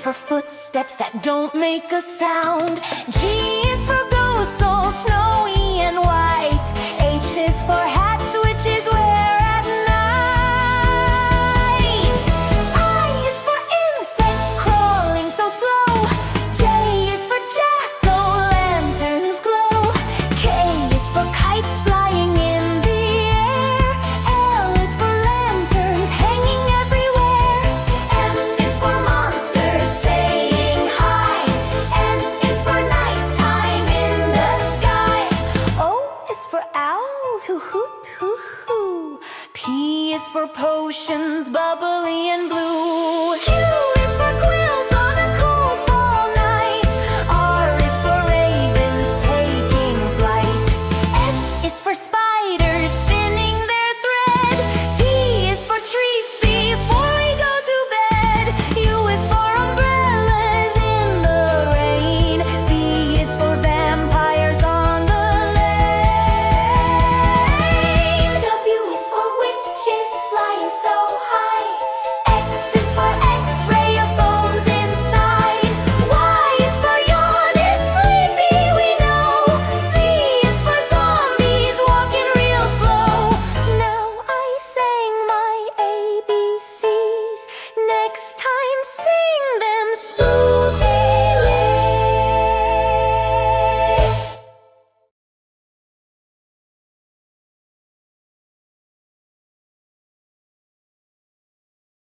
for footsteps that don't make a sound. G is for ghosts, all snowy and white. H is for hats, which is wear at night. I is for insects crawling so slow. J is for jack-o'-lanterns glow. K is for kites flying in the air. L is for lanterns hanging everywhere. M is for monsters saying hi. N is for nighttime in the sky. O is for owls who hoot hoo hoo. P is for potions bubbly and blue. Q